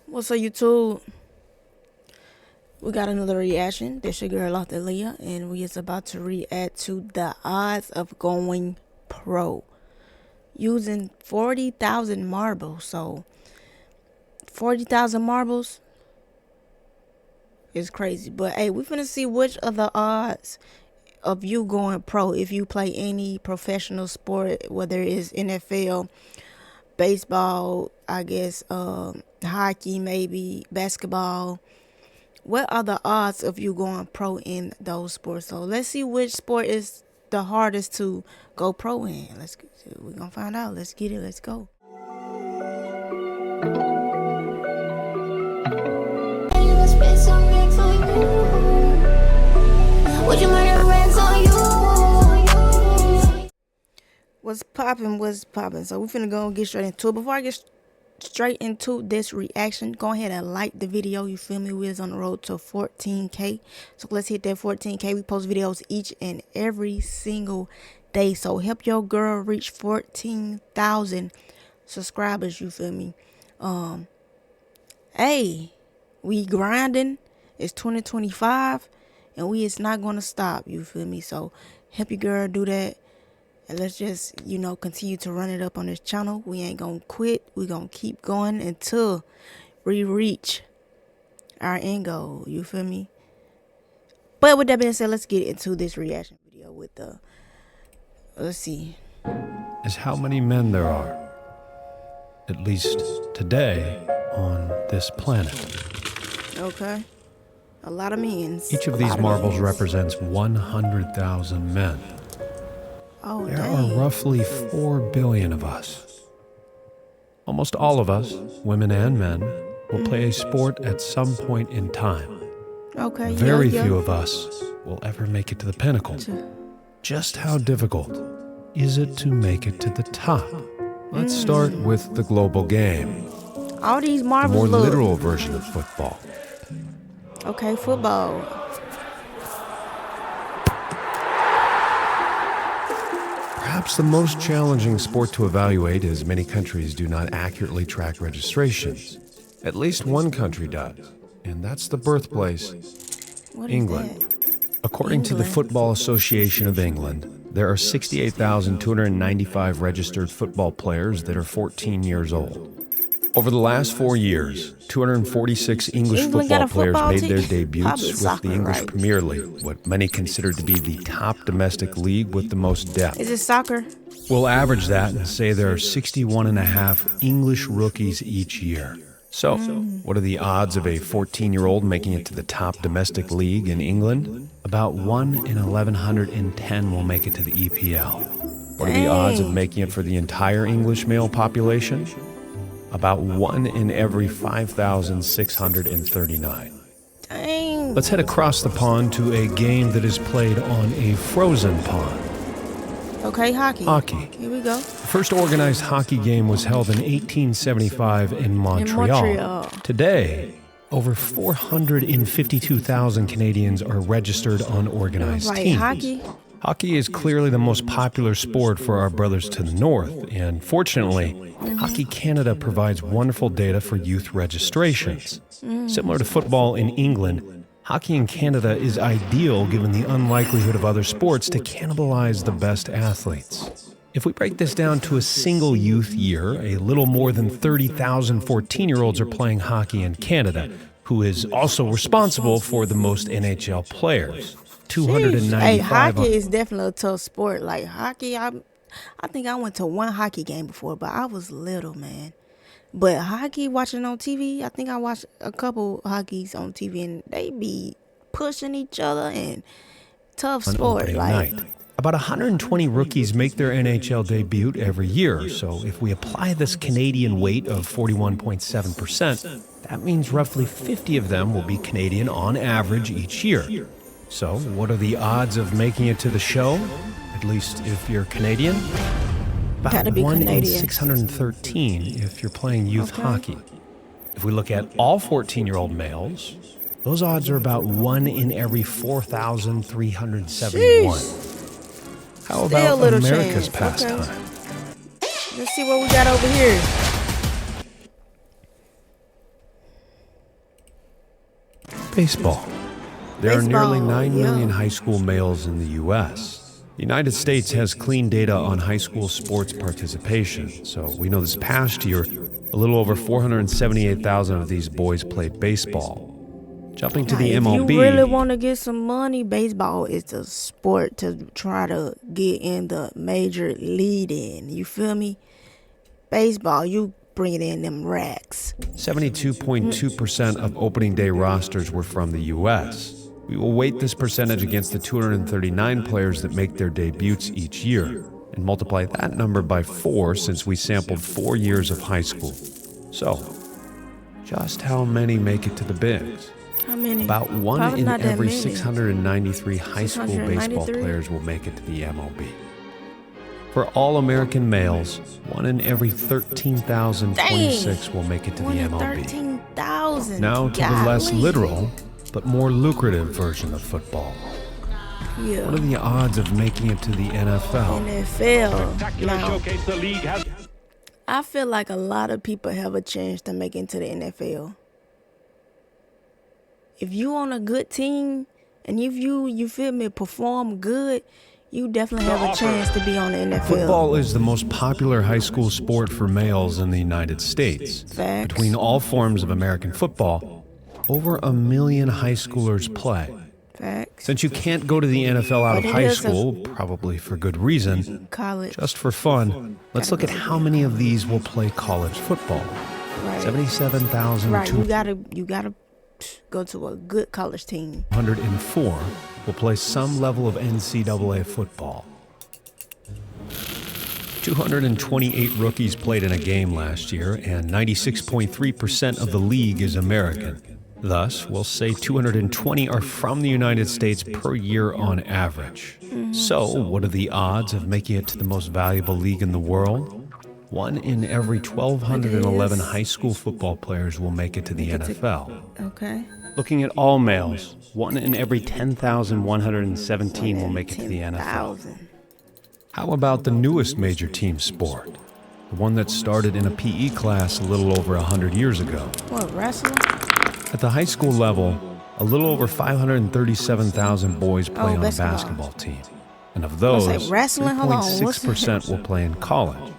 What's up, YouTube? We got another reaction. This your girl out there, Leah, and we is about to react to the odds of going pro using 40,000 marbles. So 40,000 marbles is crazy, but hey, we finna see which are the odds of you going pro if you play any professional sport, whether it's NFL, baseball, I guess, hockey, maybe basketball. What are the odds of you going pro in those sports? So let's see which sport is the hardest to go pro in. We're gonna find out. Let's get it. Let's go. What's poppin'? What's poppin'? So we finna go and get straight into it. Before I get straight into this reaction, go ahead and like the video. You feel me? We is on the road to 14K. So let's hit that 14K. We post videos each and every single day. So help your girl reach 14,000 subscribers. You feel me? Hey, we grinding. It's 2025 and we is not gonna stop. You feel me? So help your girl do that. And let's just, continue to run it up on this channel. We ain't going to quit. We're going to keep going until we reach our end goal. You feel me? But with that being said, let's get into this reaction video with let's see. Is how many men there are, at least today, on this planet. Okay. A lot of men. Each of these marbles represents 100,000 men. Oh, there dang. are roughly 4 billion of us. Almost all of us, women and men, will play a sport at some point in time. Okay. Very few of us will ever make it to the pinnacle. Just how difficult is it to make it to the top? Let's start with the global game. All these marbles the more look. literal version of football. Okay, football. Perhaps the most challenging sport to evaluate, as many countries do not accurately track registrations. At least one country does, and that's the birthplace, England. According to the Football Association of England, there are 68,295 registered football players that are 14 years old. Over the last 4 years, 246 English football players made their debuts with the English Premier League, what many consider to be the top domestic league with the most depth. Is it soccer? We'll average that and say there are 61.5 English rookies each year. So, what are the odds of a 14-year-old making it to the top domestic league in England? About 1 in 1,110 will make it to the EPL. What are the odds of making it for the entire English male population? About 1 in every 5,639. Dang. Let's head across the pond to a game that is played on a frozen pond. Okay, hockey. Hockey. Here we go. The first organized hockey game was held in 1875 in Montreal. Today, over 452,000 Canadians are registered on organized teams. Hockey? Hockey is clearly the most popular sport for our brothers to the north, and fortunately, Hockey Canada provides wonderful data for youth registrations. Similar to football in England, hockey in Canada is ideal given the unlikelihood of other sports to cannibalize the best athletes. If we break this down to a single youth year, a little more than 30,000 14-year-olds are playing hockey in Canada, who is also responsible for the most NHL players. 295. Hey, hockey is definitely a tough sport. Like hockey, I think I went to one hockey game before, but I was little, man. But hockey, watching on TV, I think I watched a couple hockeys on TV, and they be pushing each other and tough sport. Like about 120 rookies make their NHL debut every year. So if we apply this Canadian weight of 41.7%, that means roughly 50 of them will be Canadian on average each year. So, what are the odds of making it to the show? At least if you're Canadian? About 1 in 613 if you're playing youth hockey. If we look at all 14-year-old males, those odds are about 1 in every 4,371. How about America's pastime? Let's see what we got over here. Baseball. There are nearly Baseball, 9 million yeah. high school males in the U.S. The United States has clean data on high school sports participation, so we know this past year, a little over 478,000 of these boys played baseball. Jumping to Now, the if MLB, you really want to get some money, baseball is the sport to try to get in the major league in. You feel me? Baseball, you bringing in them racks. 72.2% of opening day rosters were from the U.S. We will weight this percentage against the 239 players that make their debuts each year, and multiply that number by 4 since we sampled 4 years of high school. So, just how many make it to the bigs? How many? About 1 Probably in not that every many. 693 high school baseball 693? players will make it to the MLB. For all American males, 1 in every 13,026 will make it to the 1 in MLB. 13,000. Now to the less Golly. literal, but more lucrative version of football. Yeah. What are the odds of making it to the NFL? NFL. Now, I feel like a lot of people have a chance to make it to the NFL. If you on a good team and if you feel me, perform good, you definitely have a chance to be on the NFL. Football is the most popular high school sport for males in the United States. Facts. Between all forms of American football, over 1 million high schoolers play. Facts. Since you can't go to the NFL out of But it high is a- school, probably for good reason, College. just for fun, let's look at how many of these will play college football. Right. 77,204 You gotta go to a good college team. will play some level of NCAA football. 228 rookies played in a game last year, and 96.3% of the league is American. Thus, we'll say 220 are from the United States per year on average. So, what are the odds of making it to the most valuable league in the world? 1 in every 1,211 It is. high school football players will make it to the NFL. Okay. Looking at all males, 1 in every 10,117 will make it to the NFL. 10,000. How about the newest major team sport? The one that started in a PE class a little over 100 years ago. What, wrestling? At the high school level, a little over 537,000 boys play on a basketball. basketball team. And of I was those, like, wrestling? Hold on, what's- 3.6% will play in college.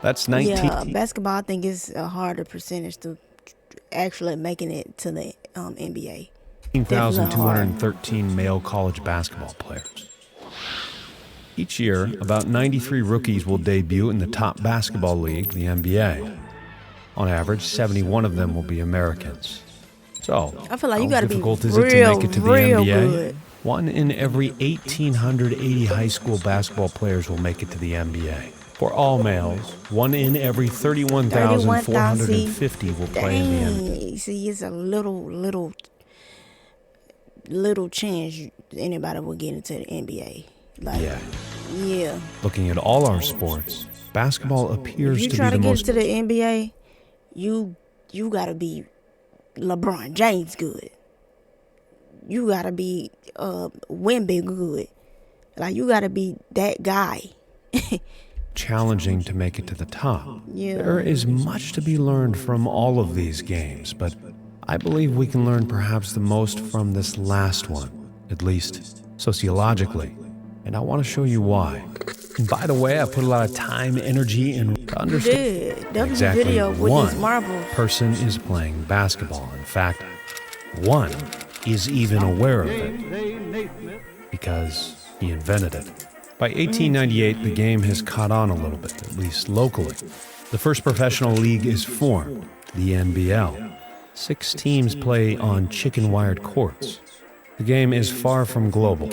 That's 19. Yeah, basketball I think is a harder percentage to actually making it to the NBA. 18,213 male college basketball players. Each year, about 93 rookies will debut in the top basketball league, the NBA. On average, 71 of them will be Americans. So, I feel like you how gotta be difficult is it to real, make it to the real NBA? good. 1 in every 1,880 high school basketball players will make it to the NBA. For all males, 1 in every 31,450 will play in the NBA. Dang, see, it's a little chance anybody will get into the NBA. Like, yeah. Looking at all our sports, basketball If appears you to try be to the get most into the NBA, you gotta be LeBron James good. You gotta be Wemby good. Like, you gotta be that guy. challenging to make it to the top. Yeah. There is much to be learned from all of these games, but I believe we can learn perhaps the most from this last one, at least sociologically. And I want to show you why. And by the way, I put a lot of time, energy, and to understand That was a exactly video with one these marbles. person is playing basketball. In fact, one is even aware of it because he invented it. By 1898, the game has caught on a little bit, at least locally. The first professional league is formed, the NBL. 6 teams play on chicken-wired courts. The game is far from global.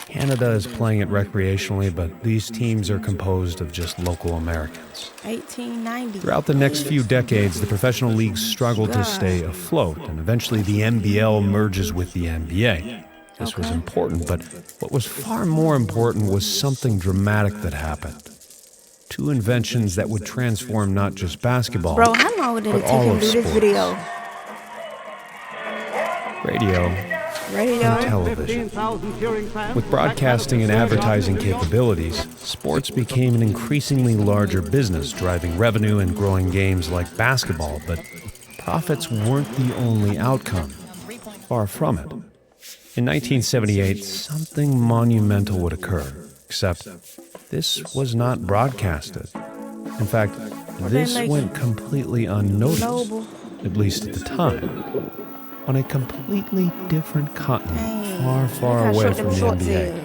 Canada is playing it recreationally, but these teams are composed of just local Americans. 1890. Throughout the next few decades, the professional leagues struggled to stay afloat, and eventually the NBL merges with the NBA. This was important, but what was far more important was something dramatic that happened. 2 inventions that would transform not just basketball, Bro, how long did it but take all him of to do this sports. video? Radio Radio. and television. With broadcasting and advertising capabilities, sports became an increasingly larger business, driving revenue and growing games like basketball, but profits weren't the only outcome. Far from it. In 1978, something monumental would occur, except this was not broadcasted. In fact, this went completely unnoticed, at least at the time, on a completely different continent, far, far away from the NBA.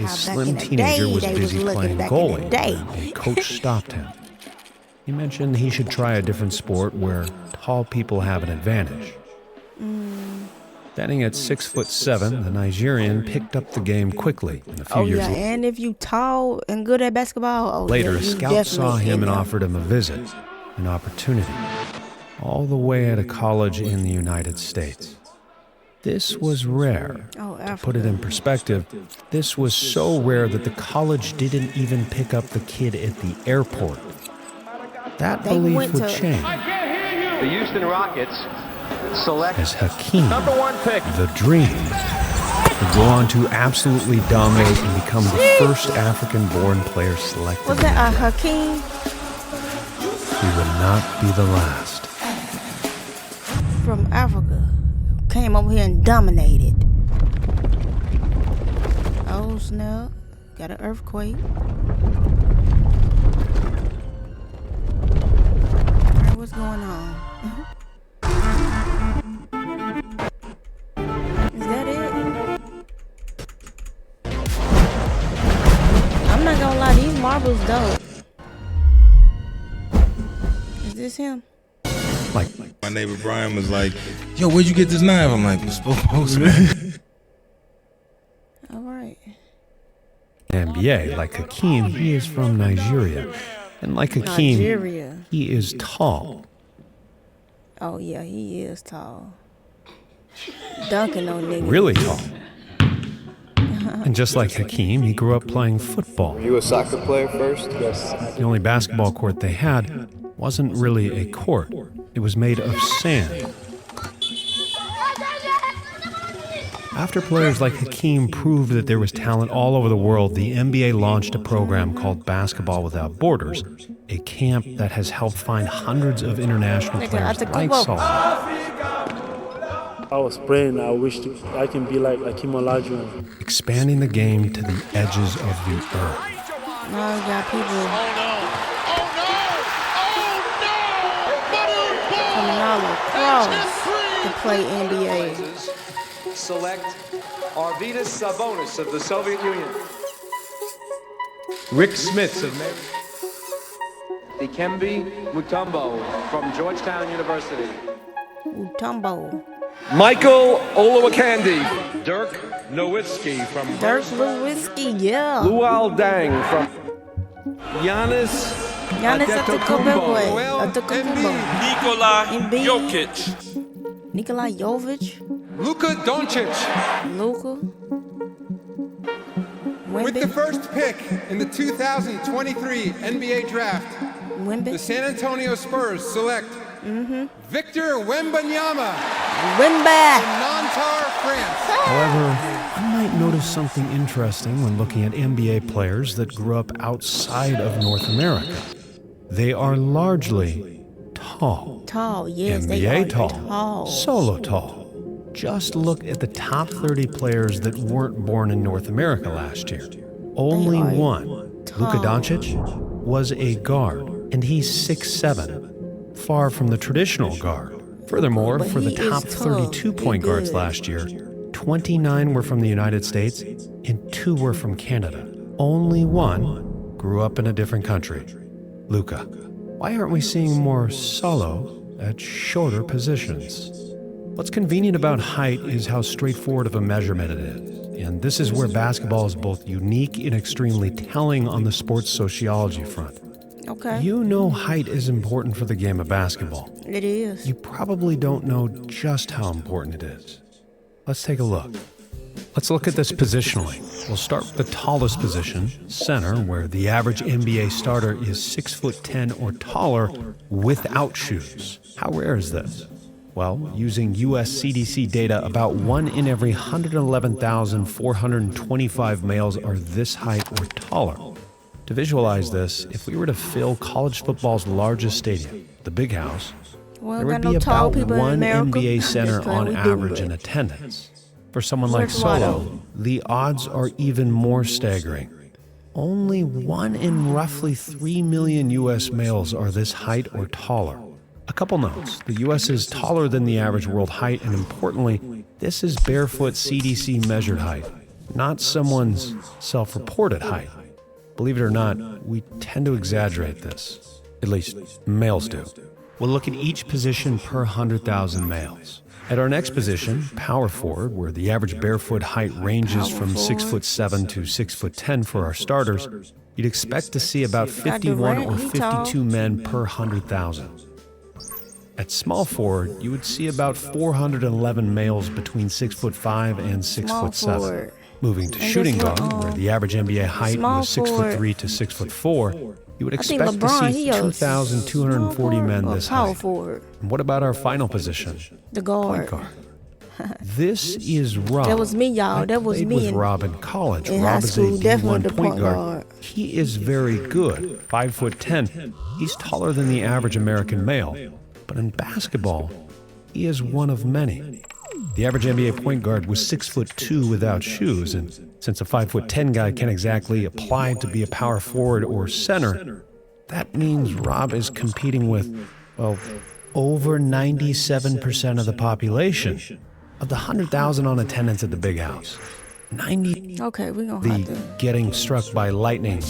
A slim teenager was busy playing goalie. A coach stopped him. He mentioned he should try a different sport where tall people have an advantage. Standing at 6'7", the Nigerian picked up the game quickly. And a few years later, and if you tall and good at basketball, a scout saw him and offered him a visit, an opportunity, all the way at a college in the United States. This was rare. To put it in perspective, this was so rare that the college didn't even pick up the kid at the airport. That belief would change. The Houston Rockets select as Hakeem, #1 pick, the dream, would go on to absolutely dominate and become the first African-born player selected. Was that a Hakeem? He would not be the last. From Africa. Came over here and dominated. Oh, snap. Got an earthquake. Alright, what's going on? Is that it? I'm not gonna lie, these marbles dope. Is this him? Like my neighbor Brian was like, "Yo, where'd you get this knife?" I'm like, "Postman." All right. NBA, like Hakeem, he is from Nigeria. And like Hakeem, he is tall. Oh, yeah, he is tall. Dunking on niggas. Really tall. And just like Hakeem, he grew up playing football. Were you a soccer player first? Yes. The only basketball court they had wasn't really a court. It was made of sand. After players like Hakeem proved that there was talent all over the world, the NBA launched a program called Basketball Without Borders, a camp that has helped find hundreds of international players like Saul. I was praying, I wish I can be like Hakeem Olajuwon. Expanding the game to the edges of the earth. Now we got people coming all across to play NBA. select Arvydas Sabonis of the Soviet Union. Rick Smits of Maryland. Dikembe Mutombo from Georgetown University. Mutombo. Michael Olowokandi. Dirk Nowitzki from Dirk Nowitzki, yeah. Luol Deng from Giannis Antetokounmpo. Nikola Embiid. Jokic. Nikola Jovic. Luka Doncic. Luka. With the first pick in the 2023 NBA Draft, the San Antonio Spurs select Victor Wembanyama from Nanterre, France. However, one might notice something interesting when looking at NBA players that grew up outside of North America. They are largely tall. Tall, yes, NBA they are tall. Solo tall. Just look at the top 30 players that weren't born in North America last year. Only one, Luka Doncic, was a guard, and he's 6'7", far from the traditional guard. Furthermore, for the top 32 point guards last year, 29 were from the United States and 2 were from Canada. Only one grew up in a different country, Luka. Why aren't we seeing more solo at shorter positions? What's convenient about height is how straightforward of a measurement it is. And this is where basketball is both unique and extremely telling on the sports sociology front. Okay. You know height is important for the game of basketball. It is. You probably don't know just how important it is. Let's take a look. Let's look at this positionally. We'll start with the tallest position, center, where the average NBA starter is 6'10" or taller without shoes. How rare is this? Well, using US CDC data, about 1 in every 111,425 males are this height or taller. To visualize this, if we were to fill college football's largest stadium, the Big House, Well, there would got be no tall about people in one America. NBA Just center playing, on we do, average but- in attendance. For someone like Where's Watto? Solo, the odds are even more staggering. Only 1 in roughly 3 million U.S. males are this height or taller. A couple notes. The U.S. is taller than the average world height, and importantly, this is barefoot CDC measured height, not someone's self-reported height. Believe it or not, we tend to exaggerate this. At least, males do. We'll look at each position per 100,000 males. At our next position, power forward, where the average barefoot height ranges from 6'7" to 6'10" for our starters, you'd expect to see about 51 or 52 men per 100,000. At small forward, you would see about 411 males between 6'5" and 6'7". Moving to shooting guard, where the average NBA height was 6'3" to 6'4", you would expect to see 2,240 men this height. And what about our final position? The Point guard. guard. This is Rob. That was me, y'all. That was played me with in- Rob in college. in Rob high is school, a definitely D1 the point point guard. guard. He is very good, 5'10". He's taller than the average American male. But in basketball, he is one of many. The average NBA point guard was 6'2" without shoes, and since a 5'10" guy can't exactly apply to be a power forward or center, that means Rob is competing with, well, over 97% of the population. Of the 100,000 on attendance at the Big House, 90 Okay, we're going to have the to. getting struck by lightning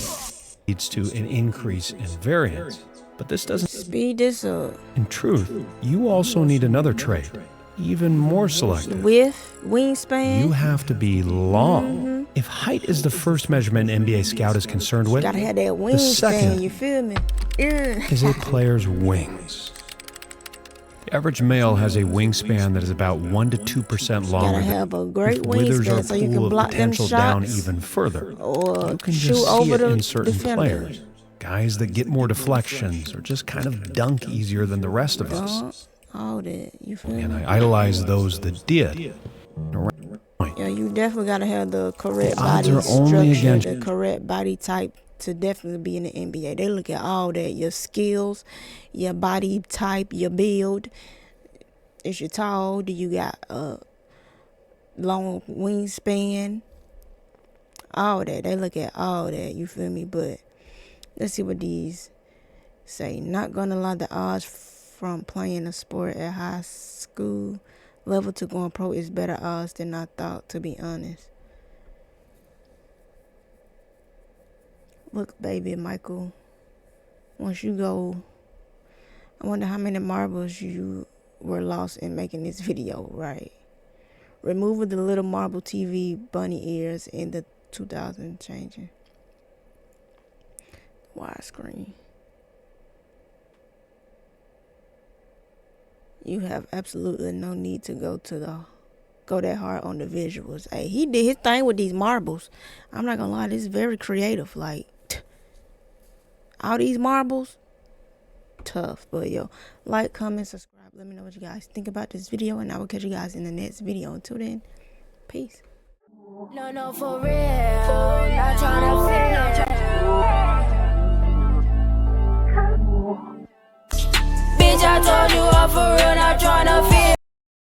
leads to an increase in variance. But this doesn't. Speed this up. In truth, you also need another trait, even more selective. Width, wingspan. You have to be long. If height is the first measurement an NBA scout is concerned with, Gotta have that the wingspan, second you feel me? Yeah. is a player's wings. The average male has a wingspan that is about 1 to 2% longer. Gotta have a great with withers or wingspan so you pool can of block them potential down shots. even further. Or You can shoot just see over it the in certain defender. players. Guys that get more deflections or just kind of dunk easier than the rest of us. All that, you feel me? And I idolize those that did. Yeah, you definitely gotta have the correct The odds body are only structure, against- the correct body type to definitely be in the NBA. They look at all that, your skills, your body type, your build. Is you tall? Do you got a long wingspan? All that. They look at all that, you feel me? But let's see what these say. Not gonna lie, the odds from playing a sport at high school level to going pro is better odds than I thought, to be honest. Look, baby, Michael, once you go, I wonder how many marbles you were lost in making this video, right? Removing the little marble TV bunny ears in the 2000 changing widescreen. You have absolutely no need to go that hard on the visuals. Hey, he did his thing with these marbles. I'm not gonna lie, this is very creative. Like, all these marbles, tough. But yo, like, comment, subscribe. Let me know what you guys think about this video, and I will catch you guys in the next video. Until then, peace. No, for real. Not tryna bitch, I told you.